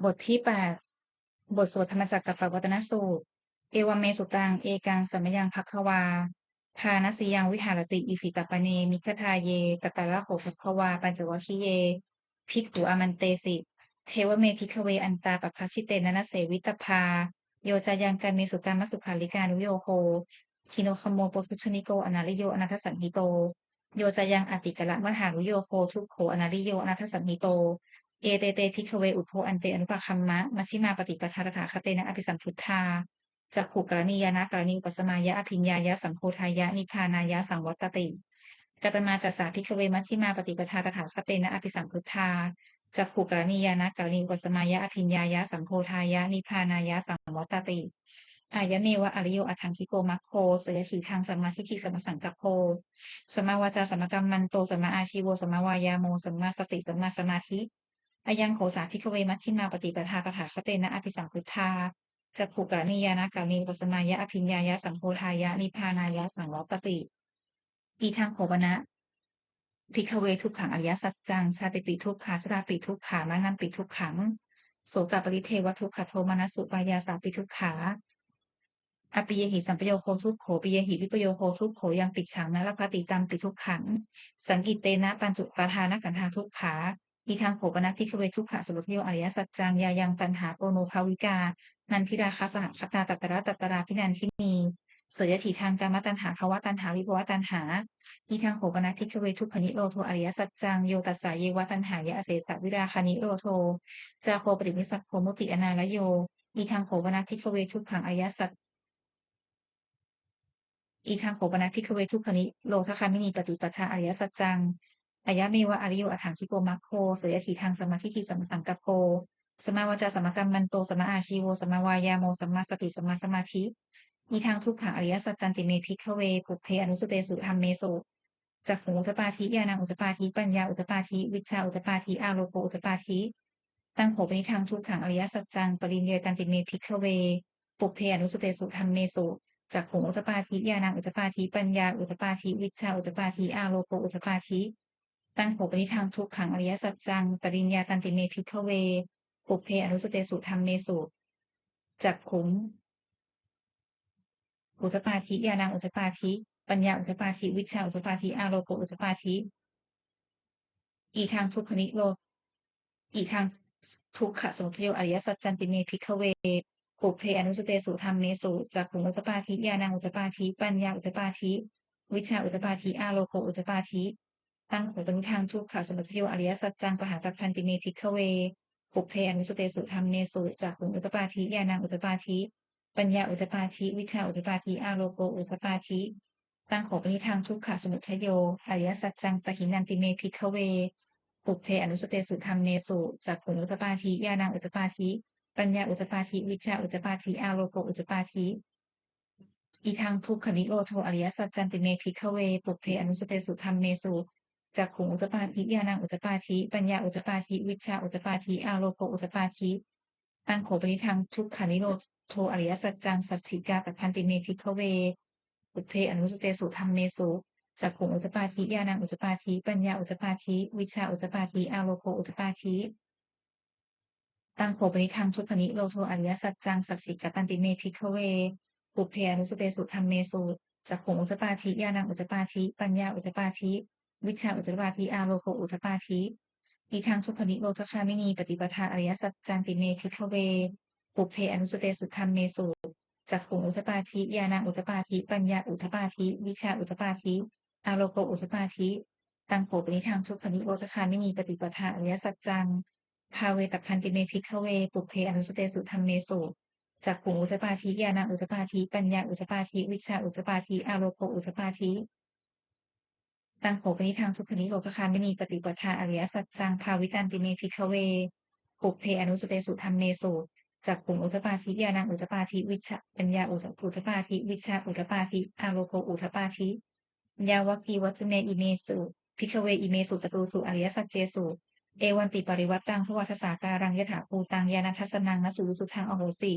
บทที่8บทสวดธรรมจักรกับปวัตตนสูตรเอวเมสุตังเอกังสัมมยังภัคควาทานสียังวิหารติอิสิตปเนมิคทาเยตตะละโหภัคควาปัญจวัคคีเยภิกขุอามันเตสิเทวเมภิกขเวอันตาปภัชชิเตนะนะเสวิตพาโยจายังการเมสุการมสุขาลิกานุโยโคคิโนคโมโปทุชนิโกอนาลิโยอนาทสันหิโตโยจายังอติกะละมหานุโยโคทุกโขอนาลิโยอนาทสันหิโต เอเตเตภิกขเวอุทโภอันเตอนุปคัมมะมัชฌิมาปฏิปทาตถาคเตนะอภิสัมพุทธาจักขุกรณียานะกรณีอุปสมายะอภิญญายะสังโฆทายะนิพพานายะสังวัตติกัตมาจัสสาภิกขเวมัชฌิมาปฏิปทาตถาคเตนะอภิสัมพุทธาจักขุกรณียานะกรณีอุปสมายะอภิญญายะสังโฆทายะนิพพานายะสังวัตติอายะเมวะอริโยอัฏฐังคิโกมัคโคสยถีทางสัมมาทิฏฐิสัมมาสังกัปโพสัมมาวาจาสัมมากัมมันโตสัมมาอาชีโวสัมมาวายาโมสัมมาสติสัมมาสมาธิอายังโขสาภิกขเวมัชฌิมาปฏิปทาตถาคเตนะอภิสัมพุทธาจักขุกรณียานะกรณีอุปสมายะอภิญญายะสังโฆทายะนิพพานายะสังวัตติอีทางโขปนะภิกขเวทุกขังอริยสัจจังชาติปิทุกขาชราปิทุกขามานัมปิทุกขังโสกปริเทวทุกขโทมนัสสุปายาสาปิทุกขาอปิยหิสัมปโยโคทุกโขปิยหิวิปโยโคทุกโขยังปิดฉังนะรพติตัมปิทุกขังสังกิเตนะปัญจุปาทานกันธาทุกขาอีทางโขปนะภิกขเวทุกขะสมุทโยอริยสัจจังยายังตันหาโปโนภาวิกานันทิราคาสหคตาตัตระตัตราพินันทินีเสยถีทางกามตันหาภวะตันหาวิภวะตันหาอีทางโขปนะภิกขเวทุกขนิโรโทอริยสัจจังโยตัสสะเยวะตันหายะอเสสะวิราคานิโรโทจาโคปริมิสัพโพมุติอนาลโยอีทางโขปนะภิกขเวทุกขังอริยสัจ อีทางโขปนะภิกขเวทุกขนิโรธคามินีปฏิปทาอริยสัจจังอายะเมวะอริโยอัฏฐังคิโกมัคโคเสยถีทางสมาธิทิสัมสังกัปโปสมาวาจาสัมมากัมมันโตสมมาอาชีโวสมมาวายาโมสัมมาสติสัมมาสมาธิอีทางทุกขังอริยสัจจันติเมภิกขเวปุพเพอนุสเตสุธรรมเมโสจักขุงอุตปาทิญาณังอุตปาทิปัญญาอุตปาทิวิชชาอุตปาทิอาโลโกอุตปาทิตั้งโขปนิทางทุกขังอริยสัจจังปริญเยตันติเมภิกขเวปุพเพอนุสเตสุธรรมเมโสจากขุงอุตปาทิญาณังอุตปาทิปัญญาอุตปาทิวิชชาอุตปาทิอาโลโกอุตปาทิตั้งโขปนิทางทุกขังอริยสัจจังปริญญาตันติเมภิกขเวปุพเพอนุสเตสุธรรมเมสุจากขุงอุตปาทิญาณังอุตปาทิปัญญาอุตปาทิวิชชาอุตปาทิอาโลโกอุตปาทิอีทางทุกขนิโรอีทางทุกขสมุทัยอริยสัจจันติเมภิกขเวปุพเพอนุสเตสุธรรมเมสุจักขุงอุตปาทิญาณังอุตปาทิปัญญาอุตปาทิวิชชาอุตปาทิอาโลโกอุตปาทิตั้งโขปนิทางทุกขสมุทัยอริยสัจจังปหาตัพพันติเมภิกขเวปุพเพอนุสเตสุธรรมเมสุจักขุงอุตปาทิญาณังอุตปาทิปัญญาอุตปาทิวิชชาอุตปาทิอาโลโกอุตปาทิตั้งโขปนิทางทุกขสมุทัยอริยสัจจังปหินันติเมภิกขเวปุพเพอนุสเตสุธรรมเมสุจักขุงอุตปาทิญาณังอุตปาทิปัญญาอุตปาทิวิชชาอุตปาทิอาโลโกอุตปาทิอีทางทุกขนิโรโทอริยสัจจันติเมภิกขเวปุพเพอนุสเตสุธรรมเมสุจักขุงอุตปาทิญาณังอุตปาทิปัญญาอุตปาทิวิชชาอุตปาทิอาโลโกอุตปาทิตั้งโขปนิทางทุกขนิโรโทอริยสัจจังสัจฉิกาปัพันติเมภิกขเวปุพเพอนุสเตสุธรรมเมสุจักขุงอุตปาทิญาณังอุตปาทิปัญญาอุตปาทิวิชชาอุตปาทิอาโลโกอุตปาทิตั้งโขปนิทางทุกขนิโรโทอริยสัจจังสัจฉิกตันติเมภิกขเวปุพเพอนุสเตสุธรรมเมสุจักขุงอุตปาทิญาณังอุตปาทิปัญญาอุตปาทิวิชชาอุตปาทิอาโลโกอุตปาทิอีทางทุกขนิโรธคามินีปฏิปทาอริยสัจจันติเมภิกขเวปุพเพอนุสเตสุธรรมเมสุจักขุงอุตปาทิญาณังอุตปาทิปัญญาอุตปาทิวิชาอุตปาทิอาโลโกอุตปาทิตั้งโขปนิทางทุกขนิโรธคามินีปฏิปทาอริยสัจจังภาเวตัพพันติเมภิกขเวปุพเพอนุสเตสุธรรมเมสุจักขุงอุตปาทิญาณังอุตปาทิปัญญาอุตปาทิวิชาอุตปาทิอาโลโกอุตปาทิตั้งโขปนิทางทุกขนิโรธคามินีปฏิปทาอริยสัจจังภาวิตันติเมภิกขเวปุพเพอนุสเตสุธรรมเมสุจักขุงอุตปาทิญาณังอุตปาทิวิชาปัญญาอุตปาทิวิชาอุตปาทิอาโลโกอุตปาทิยาวัคคีวัจเมอิเมสุภิกขเวอิเมสุจตุสุอริยสัจเจสุเอวันติปริวัตตังทวัฏสาการังยถาภูตังญาณทัสสนังนสุสุทังอโหสิ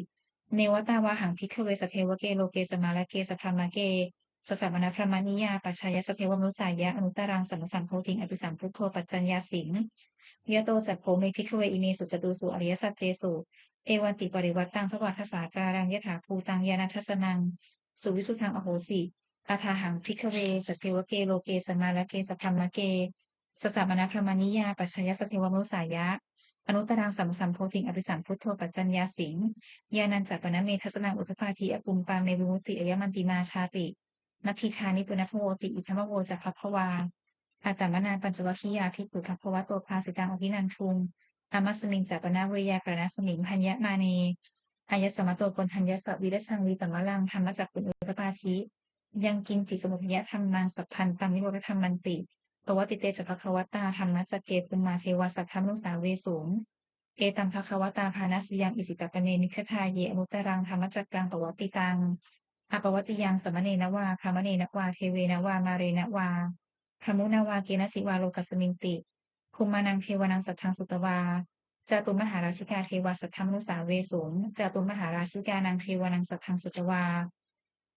เนวตาวาหังภิกขเวสเทวเกโลเกสมาลเกสธรรมเก สสะมณพรหมนิยาปัจฉายสพเพวมนุสสายะอนุตตรังสัมมสัมโพธิงอภิสัมพุทโธปัจจัญญาสิงยะโตจักโพเมภิกขเวอิเมสุจตุสุอริยสัจเจสุเอวันติปริวัตตังทวัฏสาการังยถาภูตังญาณทัสสนังสุวิสุทธังอโหสิอาทาหังภิกขเวสัพเพวะเกโลเกสมาลเกสัพพมะเกสสะมณพรหมนิยาปัจฉายสพเพวมนุสสายะอนุตตรังสัมมสัมโพธิงอภิสัมพุทโธปัจจัญญาสิงญาณัญจักปนเมทัสสนังอุทธปาทีอปุมปาเมวิมุตติอยมันติมาชาตินัตถิธานิปุณพโวติอิทัมโวจักภควาอาตามนาปัญจวัคคียาภิกขุภควะโตภาสิตังอภินันทุงอามัสมิงจัปนาเวยากรณสมิงพัญญมาเนอายสมะโตกนทัญญสวิรชังวิปัมมะลังธรรมจักปุณอุตปาทิยังกินจิสมุทยธรรมังสัพพันตังนิโรธธรรมันติปวัติเตจักภควตาธรรมจักเกปุมมาเทวาสัทธมนุสาเวสูงเอตัมภควตาภานัสยังอิสิตปเนมิคทาเยอนุตตรังธรรมจักกังปวัติตังอปวัติยังสมเนนวาพระมเนนวาเทเวนวามาเรนวาพระมุนาวาเกณสิวาโลกัสมิงติภูมานังเทวานังสัทธังสุตวาจาตุมหาราชิกาเทวาสัทธมนุสาเวสูงจาตุมหาราชิกานังเทวานังสัทธังสุตวา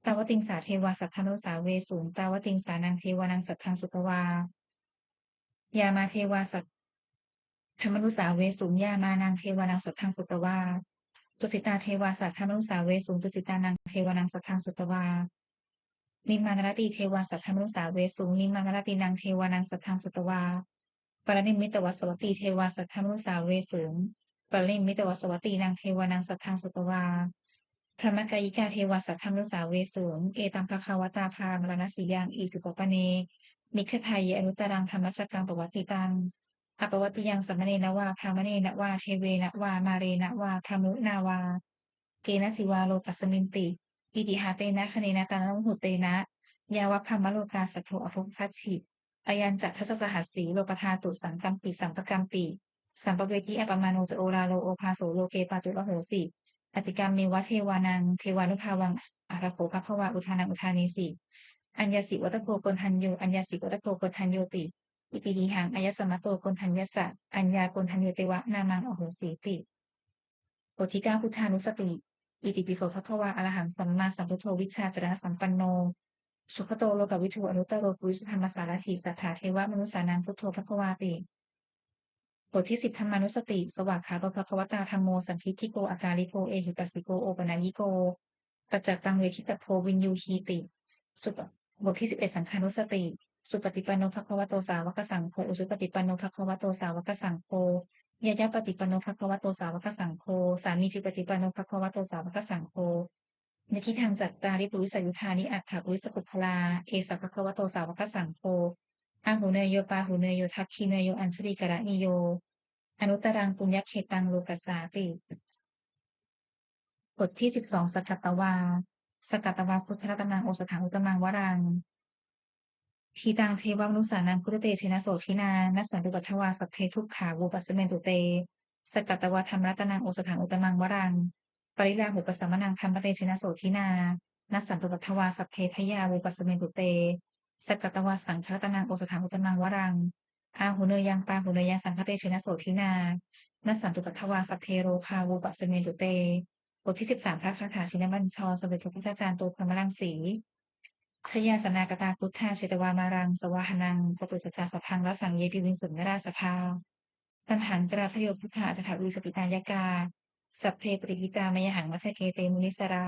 ตาวติงสาเทวาสัทธมนุสาเวสูงตาวติงสานังเทวานังสัทธังสุตวายามาเทวาสัทธรรมนุสาเวสูงยามานังเทวานังสัทธังสุตวาตุสิตาเทวาสัทธรรมนุสาเวสูงตุสิตานังเทวานังสัทธังสุตวานิมมานรติเทวาสัทธรรมนุสาเวสูงนิมมานรตินังเทวานังสัทธังสุตวาปรนิมมิตวสวัตติเทวาสัทธรรมนุสาเวสูงปรนิมมิตวสวัตตินังเทวานังสัทธังสุตวาพระมกายิกาเทวาสัทธรรมนุสาเวสูงเอตัมภควตาพามรณสียังอีสุปปเนมิคทายอนุตตรังธรรมจักกังปวัตติตังอปวัตติยังสัมมเนนะวาพระมเนนะวาเทเวนะวามาเรนะวาพระมุนาวาเกณจิวาโลกัสมินติอิติหาเตนะคเนนะตานุหุเตนะยาวะพรหมโลกาสัทโธอภุคัจฉิอายัญจัตทัสสหัสสีโลปทาตุสังกัมปิสัมปกัมปิสัมปเวทีอปมาโนจะโอราโลโอภาโสโลเกปาตุระโหสิอติกรรมเมวะเทวานังเทวานุภาวังอาราโภภควาอุทานังอุทานีสิอัญญาสิวัตโกกนทันโยอัญญาสิวัตโกกนทันโยติอิติหิหังอายสมะโตกนทัญญสะอัญญากนทันโยเตวะนามังอโหสีติบทที่9พุทธานุสติอิติปิโสภควาอรหังสัมมาสัมพุทโธวิชชาจรณะสัมปันโนสุขโตโลกวิทูอนุตตโรปุริสธรรมสารถีสัทธาเทวมนุสานังพุทโธภควาติบทที่10ธรรมานุสติสวากขาโตภควตาธรรมโมสันทิฏฐิโกอากาลิโกเอหิปัสสิโกโอปนายิโกปัจจักตังเวทิตโพวินยูฮีติสุปบทที่11สังขานุสติสุปฏิปันโนภควโตสาวกสังโฆอุสุปฏิปันโนภควโตสาวกสังโฆยะยะปฏิปันโนภควโตสาวกสังโฆสามีจิปฏิปันโนภควโตสาวกสังโฆในที่ทางจัตตาริปุริสยุทธานิอัฏฐปุริสกุปพลาเอสัพพะวะโตสาวกสังโฆอาหูเนยโยปาหูเนยโยทักขีเนยโยอัญชลีกระนิโยอนุตตรังปุญญเขตังโลกัสสาติบทที่12สกัตตวาสกัตตวาพุทธรัตนังโอสถังอุตมังวรังทีตังเทวมนุสานังพุทธเตชินะโสทินานัสสันตุปัทวาสัพเพทุกขาวูปัสเมนตุเตสกัตตวาธรรมรัตนังโอสถังอุตมังวรังปริลาหุปสัมมนังธรรมเตชินะโสทินานัสสันตุปัทวาสัพเพพยาวูปัสเมนตุเตสกัตตวาสังฆรัตนังโอสถังอุตมังวรังอาหุเนยังปาหุเนยังสังฆเตชินะโสทินานัสสันตุปัทวาสัพเพโรคาวูปัสเมนตุเตบทที่13พระคาถาชินบัญชรสมเด็จพระพุทธจารย์โตพรหมรังสีชยาสนากตาพุทธาเชตวามารังสวาหนังจตุสัจจาสพังและสังเยปิวินสุนนราสภาตันหังกราพโยพุทธาตถาวิสติตายกาสัพเพปฏิกิตามยหังมัทเกเตมุนิสรา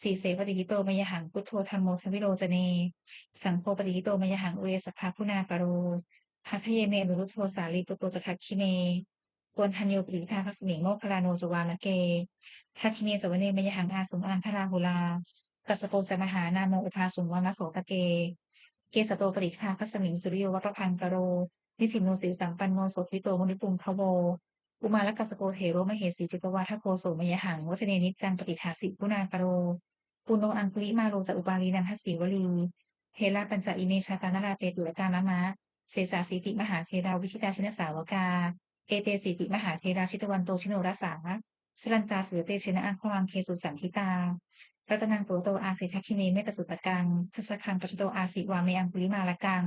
สีเสปฏิกิโตมยหังพุทโธธรรมโมทวิโรจเนสังโฆปฏิกิโตมยหังอุเรสภาพุนาปโรหัทเยเมอนุรุโทสาลีปุตโตจทักขิเนกวนทันโยปริภาคัสมิงโมคลาโนจวามะเกทักขิเนสวเนมยหังอาสุอันพราหุลากัสโปจมหานาโมอุภาสุวามโสตะเกเกสโตปริภาคัสมิงสุริโยวัปพังกโรนิสิโนสีสังปันโนโสภิโตมุนิปุงคะโวอุมาลกัสโปเทโรมเหสีจิตวาทโกโสมยหังวัฒเนนิจังปฏิทาสิพุนากโรปุโนอังคุลิมาโลจะอุปาลีนันทสีวลีเทระปัญจอิเมชาตานาราเปตุลกามะมะเสสาสีติมหาเทราวิชิตาชินสาวกาเอเตสีติมหาเทราชิตวันโตชิโนรสาสรันตาเสือเตชนะอังควางเคสุสันทิตารัตนังโตโตอาสิทักขิเนเมตสุตกังทัชคังปัจโตอาสิวาเมอังคุลิมาลกัง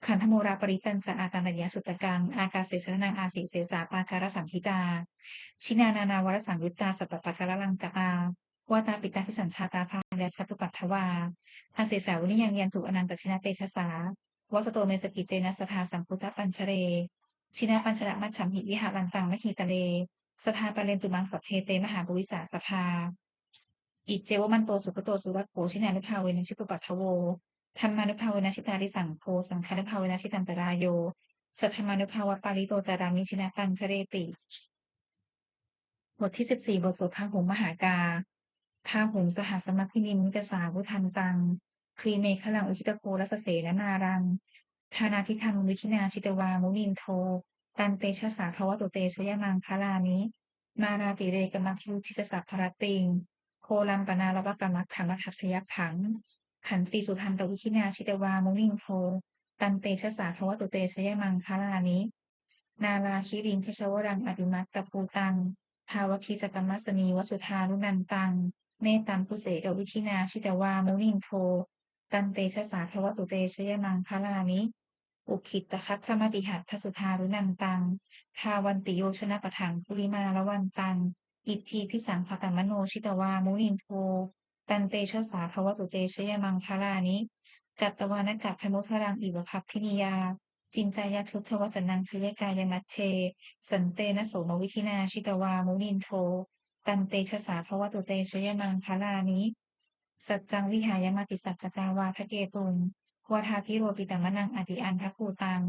ขันธโมราปริตันจะอาการัญญสุตกังอากาเสชนังอาสิเสสาปาการสังทิตาชินานานาวรสังยุตตาสัปปะการลังกา วาตาปิตาทิสัญชาตาภายาชตุปัฏฐวาอาเสสาวนิยังยันตุอนันตชินาเตชะสาวสโตเมสกิเจนะสทาสัมพุทธปัญชเรชินาปัญชระมัจฉัมหิวิหารันตังมหิตะเลสทาปะเรนตุมังสัพเพเตมหาภวิสาสภาอิเจวมันโตสุขโตสุรัตโภชินานุภาเวนะชิตุปัฏฐโวธรรมานุภาเวนะชิตาริสังโฆสังฆานุภาเวนะชิตันตรายโยสัทธรรมานุภาวะปาริโตจารามิชินาปัญชเรติบทที่14บทสวดพหุงมหากาพาหุงสหัสมัคคินิมิกสาวุทันตังคลีเมฆลังอุคิตโครัสเสนนารังธานาทิทังวิธินาชิตวามุนินโทตันเตชะสาภวตุเตชยมังคลานิมาราติเรกมัคคิวชิตสัพพรติงโคลัมปนาลวกมัคขังมัทัตยักขังขันติสุทันตวิธินาชิตวามุนินโทตันเตชะสาภวตุเตชยมังคลานินาราคิริงคชวรังอดิมัตตภูตัง ภาวคิจกรรมัสนีวสุธานุนันตังเมตตัมปุเสกวิธินาชิตวามุนินโทตันเตชะสาภวตุเตชยมังคลานิอุคิตตคัตถมติหัตถสุธารุนันตังภาวันติโยชนะปะถังปุริมาละวันตังอิทธิพิสังขตัมมโนชิตวามุนินโทตันเตชะสาภวตุเตชยมังคลานิกัตตวานกัตถมุทรังอิวคัพพินิยาจินจายทุตถวจนังชยกายมัชเช สันเตนะโสมวิธินาชิตวามุนินโทตันเตชะสาภวตุเตชยมังคลานิสัจจังวิหายมาติสัจจกาวาทะเกตุงวาทาพิโรปิตมนังอติอันทภูตัง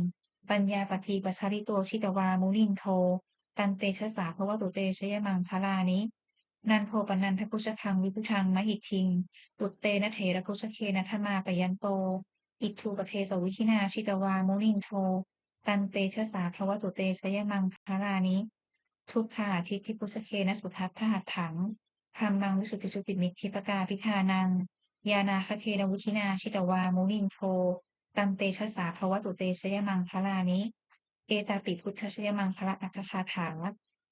ปัญญาปทีปชาริโตชิตวามุนินโทตันเตชะสาภวตุเตชยมังคลานินันโทปนันทพุชคังวิพุชังมหิทิงปุตเตนะเถระพุชเคนะธมาปยันโตอิทูปเทสวิธินาชิตวามุนินโท ตันเตชะสาภวตุเตชยมังคลานิทุกขาทิฏฐิปุชเคนะสุทัตถหัตถังธรรมังวิสุทธิสุติมิตทิปกาพิธานังยานาคเทนวุธินาชิตวามุนินโทตันเตชะสาภวตุเตชยมังคลานิเอตาปิพุทธชยมังคละอัตถคาถา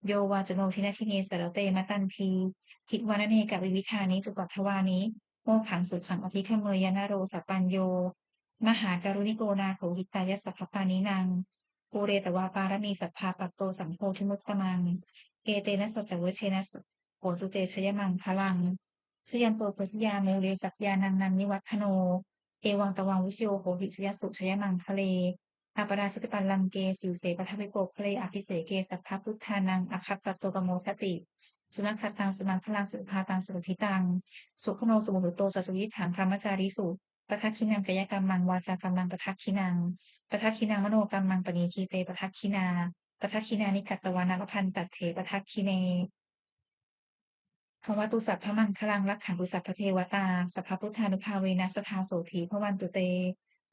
โยวาจโนทินาทิเนสรเตมตันทีหิตวานเนกวิวิธานิจุปัทวานิโมขังสุขังอธิคเมยนาโรสัปปัญโยมหาการุณิโกนาโถหิตายสัพพปานินัง ปูเรตวาปารมีสัพพาปัตโตสัมโพธิมุตตมังเอเตนะสัจจเวเชนะโหตุเตชยมังคลังชยันโตปทิยาโมเรสักยานันนันนิวัฒโนเอวังตวังวิชโยโหหิชยสุชยมังคะเลอาปราชิตปัลลังเกสิวเสปทัพพิโกคะเลอภิเสเกสัพพพุทธานังอคัปปโตกโมทติสุนัขตังสมังคลังสุภาตังสุทิตังสุขโนสมุตุโตสัสวิถังพรหมจาริสุปทักขินังกายกรรมังวาจากรรมังปทักขินัง ปทักขินังมโนกรรมังปณีทีเตปทักขินาปทักขินานิกัตตวานารพันตัดเถปทักขิเนภวตุสัพพมังคลังรักขันตุสัพพเทวตาสัพพพุทธานุภาเวนัสทาโสธีพวันตุเต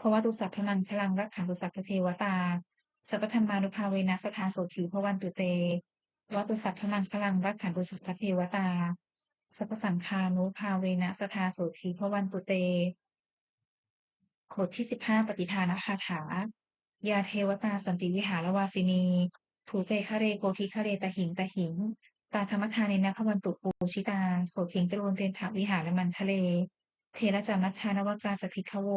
ภวตุสัพพมังคลังรักขันตุสัพพเทวตาสัพพธรรมานุภาเวนัสทาโสธีพวันตุเตวัตุสัพพมังคลังรักขันตุสัพพเทวตาสัพพสังฆานุภาเวนัสทาโสธีพวันตุเต บทที่15ปฏิทานคาถายาเทวตาสันติวิหารวาสินีถูเปคะเรโกธิคะเรตหิงตะหิงตาธรรมทาเนนะพวันตุปูชิตาโสถิงกรุณเตนถาวิหารมันทะเลเทระจามัชชานวกาจะพิกขโว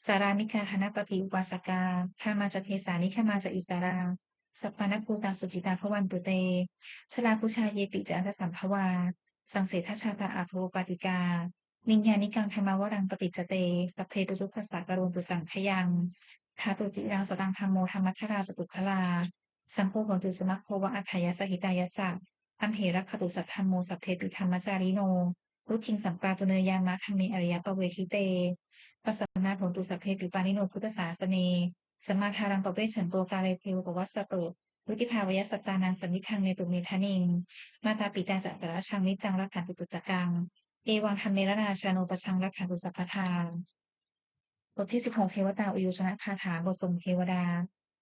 สารามิกาธนปปิอุปาสกาข้ามาจะเพสานิข้ามาจะอิสาราสัพพานภูตาสุขิตาพวันตุเตชลาคุชาเยปิจารัสัมภวาสังเสทชาตาอาภวปาติกา นิญญานิกังธรรมวรังปฏิจจเตสัพเพปุทุกขสักการุณตุสังขยังคาตุจิรังสตังธรรมโมธรรมัทราจตุคลาสังโฆโหตุสมัคโควะอัฏฐายะสหิตายะจักอัมเหรัคขตุสัทธัมโมสัพเพปิธรรมจาริโนรุทิงสัมปาตุเนยามะธรรมิอริยปเวทิเตปัสสนาโหตุสัพเพปิปานิโนพุทธศาสเนสมมาทารังปเวฉันโตกาเลเทวปวัสสตุวุติภาวยสัตตานังสมิทังเนตุเมทานิงมาตาปิตาจัตตระชังนิจังรักขันตุตุตตะกัง เอวังธรรมเมรนาชาโนปชังรักขันตุสัพพทาบทที่16เทวตาอุโยชนะคาถาบททรงเทวดา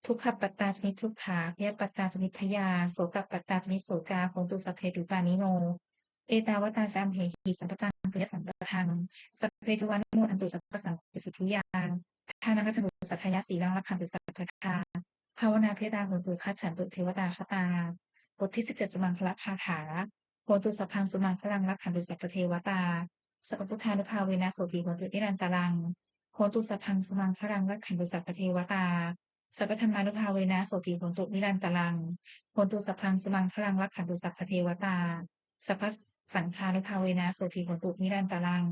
ทุกขปัตตาจนิทุกขาพยปัตตาจนิพยาโสกปัตตาจนิโสกาโหตุสัพเพปิปานิโนเอตาวตาจามเหหิสัมปตังปิยสัมปทังสัพเพทุวานิโนอันตุสัพพสังปิสิทธิยานทานังกัตถุสัทธายะสีลังรักขันตุสัพพทาภาวนาเพตาโหตุคัจฉันตุเทวตาคตาบทที่17สมังคละคาถา โหตุสัพพังสุมังคลังรักขันตุสัพพเทวตาสัพพุทธานุภาเวนะโสติโหตุนิรันตรังโหตุสัพพังสุมังคลังรักขันตุสัพพเทวตาสัพพธรรมานุภาเวนะโสติโหตุนิรันตรังโหตุสัพพังสุมังคลังรักขันตุสัพพเทวตาสัพพ สังฆานุภาเวนะโสติโหตุนิรันตรัง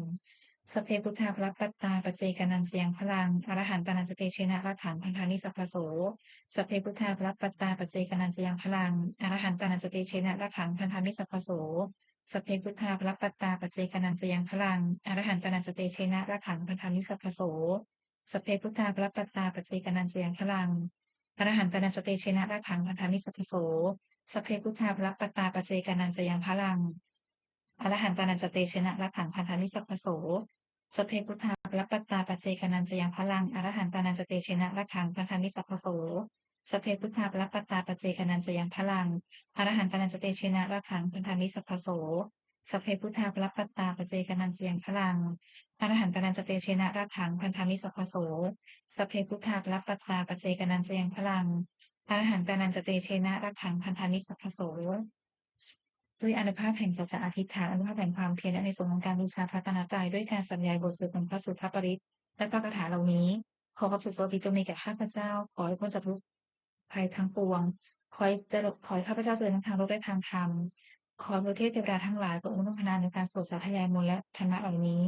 สัพเพพุทธาภรปัตตาปัจเจกนันเสียงพลังอรหันตานันจเตเชนะรักขังพันธานิสัพพโสสัพเพพุทธาภรปัตตาปัจเจกนันเสียงพลังอรหันตานันจเตเชนะรักขังพันธานิสัพพโสสัพเพพุทธาภรปัตตาปัจเจกนันเสียงพลังอรหันตานันจเตเชนะรักขังพันธานิสัพพโสสัพเพพุทธาภรปัตตาปัจเจกนันเสียงพลังอรหันตานันจเตเชนะรักขังพันธานิสัพพโสสัพเพพุทธาภรปัตตาปัจเจกนันเสียงพลังอรหันตานันจเตชนะรักขังพันธานิสัพพโสสัพเพพุทธาภรปัตตาปัจเจกนันจะยังพลังอรหันตานันจเตชนะรักขังพันธานิสัพพโสสัพเพพุทธาภรปัตตาปัจเจกนันจะยังพลังอรหันตานันจเตชนะรักขังพันธานิสัพพโสสัพเพพุทธาภรปัตตาปัจเจกนันจะยังพลังอรหันตานันจเตชนะรักขังพันธานิสัพพโสสัพเพพุทธาภรปัตตาปัจเจกนันจะยังพลังอรหันตานันจเตชนะรักขังพันธานิสัพพโสด้วยอานุภาพแห่งสัจจะอธิษฐานอานุภาพแห่งความเพียรและในส่วนของการบูชาพระตนตรัยด้วยการสัญญาบทสวดมนต์พระสุทธปริตและพระคาถาเหล่านี้ขอความสุขสวัสดีจงมีแก่ข้าพเจ้าขอให้พ้นจากทุกภัยทั้งปวงขอให้ข้าพเจ้าเจริญทั้งทางโลกและทางธรรมขอพระเทพเทวดาทั้งหลายโปรดอนุโมทนาในการสวดสาธยายมนต์และธรรมะเหล่านี้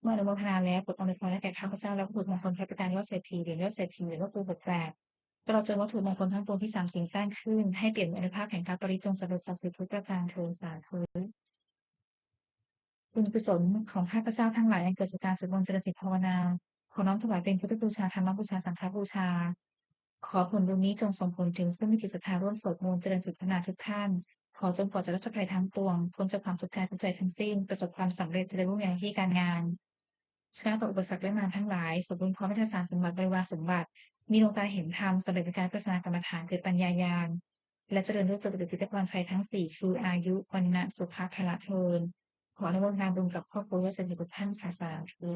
เมื่ออนุโมทนาแล้วโปรดอวยพรให้แก่ข้าพเจ้าและผู้ถูกมงคลพระประธานยอดเศรษฐีเหรียญยอดเศรษฐีหรือว่าปูบทแปดตลอดจนวัตถุมงคลทั้งปวงที่สามสิ่งสร้างขึ้นให้เปลี่ยนเป็นอนุภาพแห่งพระปริจงสำเร็จศักดิ์สิทธิ์ทุกประการเทอญสาธุ บุญกุศลของข้าพเจ้าทั้งหลายอันเกิดจากการสวดมนต์เจริญจิตภาวนาขอน้อมถวายเป็นพุทธบูชาธรรมบูชาสังฆบูชาขอผลบุญนี้จงส่งผลถึงผู้มีจิตศรัทธาร่วมสวดมนต์เจริญจิตภาวนาทุกท่านขอจงปลอดจากราชภัยทั้งปวงพ้นจากความทุกข์กายทุกใจทั้งสิ้นประสบความสำเร็จเจริญรุ่งเรืองในที่การงานชนะต่ออุปสรรคและมารทั้งหลายสมบูรณ์พร้อมด้วยทสารสมบัติบริวารสมบัติมีดวงตาเห็นธรรมสำเร็จในการพิจารณากรรมฐานเกิดปัญญาญาณและเจริญด้วยจตุรพิธพรชัยทั้งสี่คืออายุวันนะสุขภาพพละเทิน ขออนุโมทนาบุญกับครอบครัวญาติสนิททุกท่านค่ะสาธุ